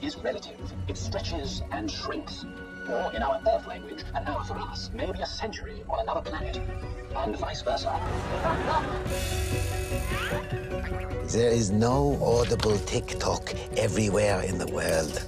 is relative. It stretches and shrinks. Or, in our Earth language, an hour for us may be a century on another planet, and vice versa. There is no audible tick-tock everywhere in the world.